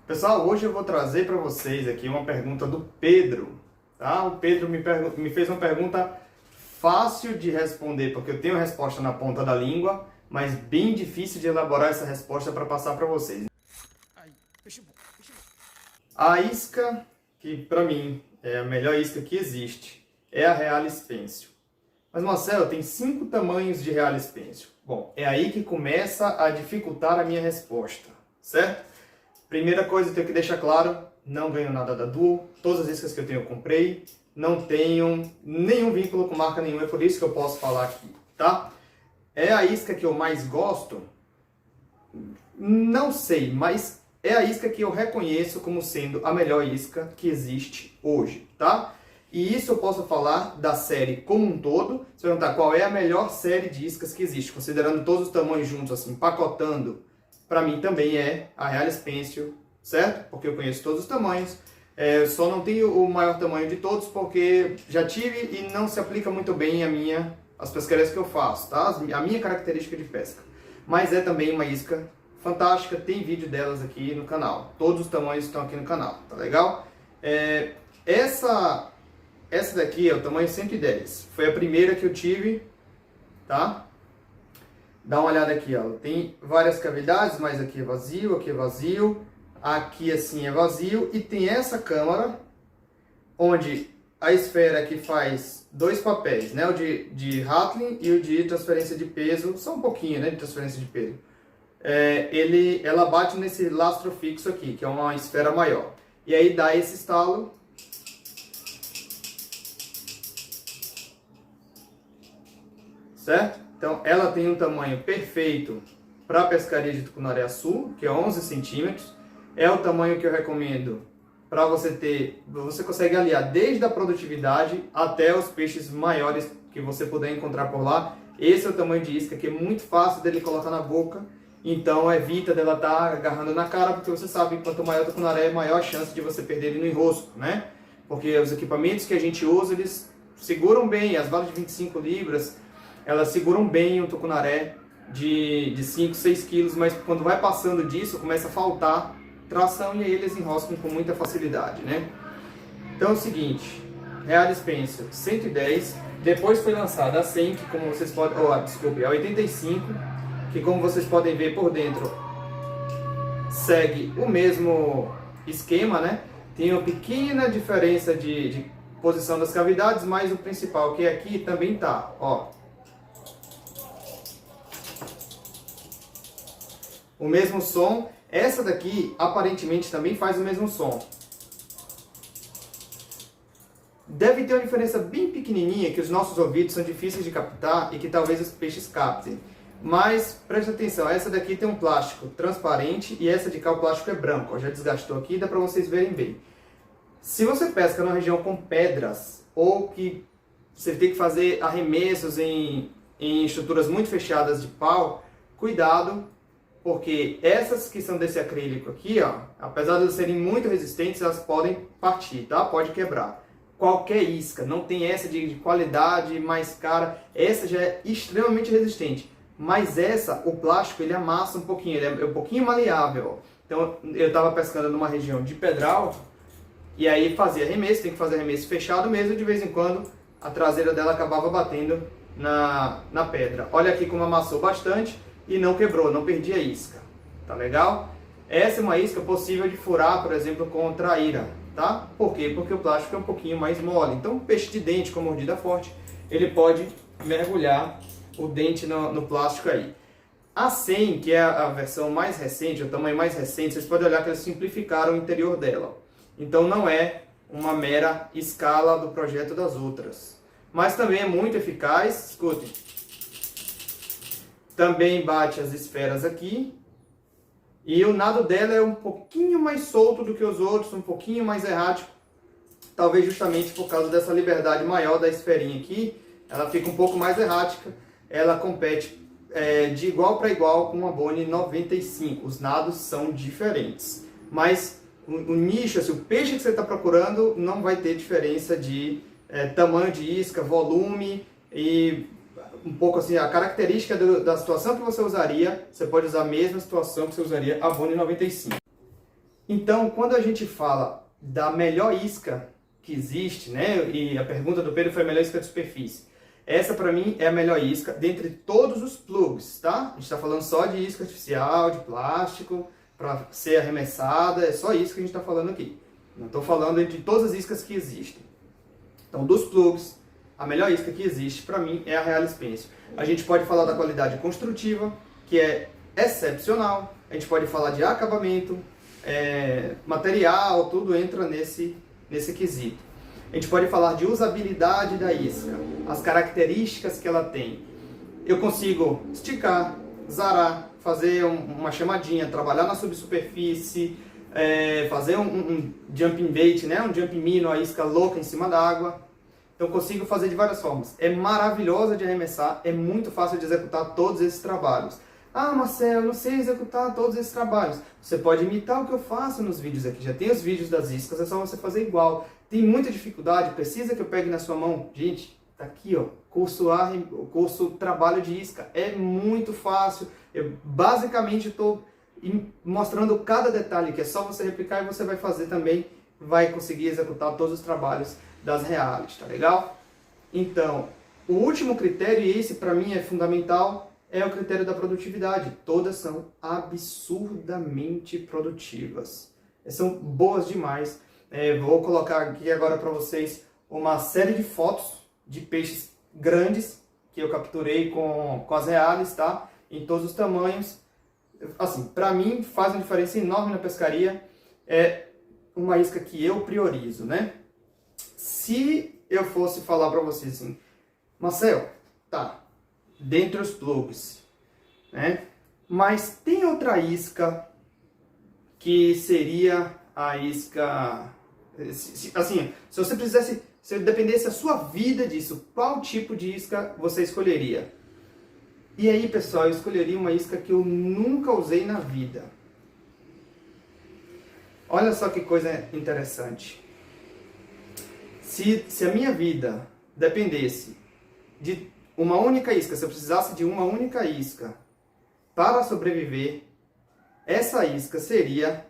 Pessoal, hoje eu vou trazer para vocês aqui uma pergunta do Pedro, tá? O Pedro me fez uma pergunta fácil de responder, porque eu tenho a resposta na ponta da língua, mas bem difícil de elaborar essa resposta para passar para vocês. A isca, que para mim é a melhor isca que existe, é a Realis Pencil. Mas Marcelo, tem 5 tamanhos de Realis Pencil. Bom, é aí que começa a dificultar a minha resposta, certo? Primeira coisa, eu tenho que deixar claro, não ganho nada da Duo, todas as iscas que eu tenho eu comprei, não tenho nenhum vínculo com marca nenhuma, é por isso que eu posso falar aqui, tá? É a isca que eu mais gosto? Não sei, mas é a isca que eu reconheço como sendo a melhor isca que existe hoje, tá? E isso eu posso falar da série como um todo. Se perguntar qual é a melhor série de iscas que existe, considerando todos os tamanhos juntos, assim, pacotando, para mim também é a Realis Pencil, certo? Porque eu conheço todos os tamanhos. Só não tenho o maior tamanho de todos, porque já tive e não se aplica muito bem as pescarias que eu faço, tá? A minha característica de pesca. Mas é também uma isca fantástica, tem vídeo delas aqui no canal. Todos os tamanhos estão aqui no canal, tá legal? Essa daqui é o tamanho 110. Foi a primeira que eu tive, tá? Dá uma olhada aqui, ó. Tem várias cavidades, mas aqui é vazio, aqui assim é vazio. E tem essa câmara, onde a esfera aqui faz 2 papéis, né? O de Rattling e o de transferência de peso, só um pouquinho, né, de transferência de peso. Ela bate nesse lastro fixo aqui, que é uma esfera maior. E aí dá esse estalo. Certo? Então, ela tem um tamanho perfeito para a pescaria de tucunaré-açu, que é 11 centímetros. É o tamanho que eu recomendo para você ter. Você consegue aliar desde a produtividade até os peixes maiores que você puder encontrar por lá. Esse é o tamanho de isca que é muito fácil dele colocar na boca. Então, evita dela estar agarrando na cara, porque você sabe que quanto maior o tucunaré, maior a chance de você perder ele no enrosco, né? Porque os equipamentos que a gente usa, eles seguram bem. As varas de 25 libras... elas seguram bem o tucunaré de 5, 6 quilos, mas quando vai passando disso, começa a faltar tração e aí eles enroscam com muita facilidade, né? Então é o seguinte, Realis Pencil 110, depois foi lançada a 100, que como vocês podem... a 85, que como vocês podem ver por dentro, segue o mesmo esquema, né? Tem uma pequena diferença de posição das cavidades, mas o principal, que é aqui, também tá, ó. O mesmo som. Essa daqui aparentemente também faz o mesmo som. Deve ter uma diferença bem pequenininha, que os nossos ouvidos são difíceis de captar e que talvez os peixes captem. Mas preste atenção, essa daqui tem um plástico transparente e essa de cá o plástico é branco. Ó, já desgastou aqui, dá para vocês verem bem. Se você pesca numa região com pedras ou que você tem que fazer arremessos em estruturas muito fechadas de pau, cuidado, porque essas que são desse acrílico aqui, ó, apesar de elas serem muito resistentes, elas podem partir, tá? Pode quebrar. Qualquer isca, não tem essa de qualidade mais cara, essa já é extremamente resistente. Mas essa, o plástico, ele amassa um pouquinho, ele é um pouquinho maleável. Ó. Então, eu estava pescando numa região de pedral, e aí fazia arremesso, tem que fazer arremesso fechado mesmo, de vez em quando a traseira dela acabava batendo na pedra. Olha aqui como amassou bastante. E não quebrou, não perdi a isca, tá legal? Essa é uma isca possível de furar, por exemplo, com traíra, tá? Por quê? Porque o plástico é um pouquinho mais mole. Então, um peixe de dente com mordida forte, ele pode mergulhar o dente no plástico aí. A 100, que é a versão mais recente, o tamanho mais recente, vocês podem olhar que eles simplificaram o interior dela. Então, não é uma mera escala do projeto das outras. Mas também é muito eficaz, escutem. Também bate as esferas aqui. E o nado dela é um pouquinho mais solto do que os outros, um pouquinho mais errático. Talvez justamente por causa dessa liberdade maior da esferinha aqui. Ela fica um pouco mais errática. Ela compete de igual para igual com a Boni 95. Os nados são diferentes. Mas o nicho, assim, o peixe que você está procurando não vai ter diferença de tamanho de isca, volume e... um pouco assim, a característica da situação que você usaria, você pode usar a mesma situação que você usaria a Boni 95. Então, quando a gente fala da melhor isca que existe, né? E a pergunta do Pedro foi a melhor isca de superfície. Essa, para mim, é a melhor isca dentre todos os plugs, tá? A gente está falando só de isca artificial, de plástico, para ser arremessada. É só isso que a gente está falando aqui. Não estou falando de todas as iscas que existem. Então, dos plugs, a melhor isca que existe, para mim, é a Realis Pencil. A gente pode falar da qualidade construtiva, que é excepcional. A gente pode falar de acabamento, material, tudo entra nesse quesito. A gente pode falar de usabilidade da isca, as características que ela tem. Eu consigo esticar, zarar, fazer uma chamadinha, trabalhar na subsuperfície, fazer um jumping bait, né? Um jumping minnow, a isca louca em cima da água. Então eu consigo fazer de várias formas. É maravilhosa de arremessar, é muito fácil de executar todos esses trabalhos. Ah, Marcelo, eu não sei executar todos esses trabalhos. Você pode imitar o que eu faço nos vídeos aqui. Já tem os vídeos das iscas, é só você fazer igual. Tem muita dificuldade, precisa que eu pegue na sua mão? Gente, tá aqui, ó, curso trabalho de isca. É muito fácil. Eu basicamente estou mostrando cada detalhe, que é só você replicar e você vai fazer também, vai conseguir executar todos os trabalhos das Realis, tá legal? Então, o último critério, e esse para mim é fundamental, é o critério da produtividade. Todas são absurdamente produtivas. São boas demais. Vou colocar aqui agora para vocês uma série de fotos de peixes grandes que eu capturei com as Realis, tá? Em todos os tamanhos. Assim, para mim faz uma diferença enorme na pescaria. É uma isca que eu priorizo, né? Se eu fosse falar para vocês assim, Marcel, tá, dentre os plugs, né? Mas tem outra isca que seria a isca, assim, se você precisasse, se dependesse a sua vida disso, qual tipo de isca você escolheria? E aí, pessoal, eu escolheria uma isca que eu nunca usei na vida. Olha só que coisa interessante. Se a minha vida dependesse de uma única isca, se eu precisasse de uma única isca para sobreviver, essa isca seria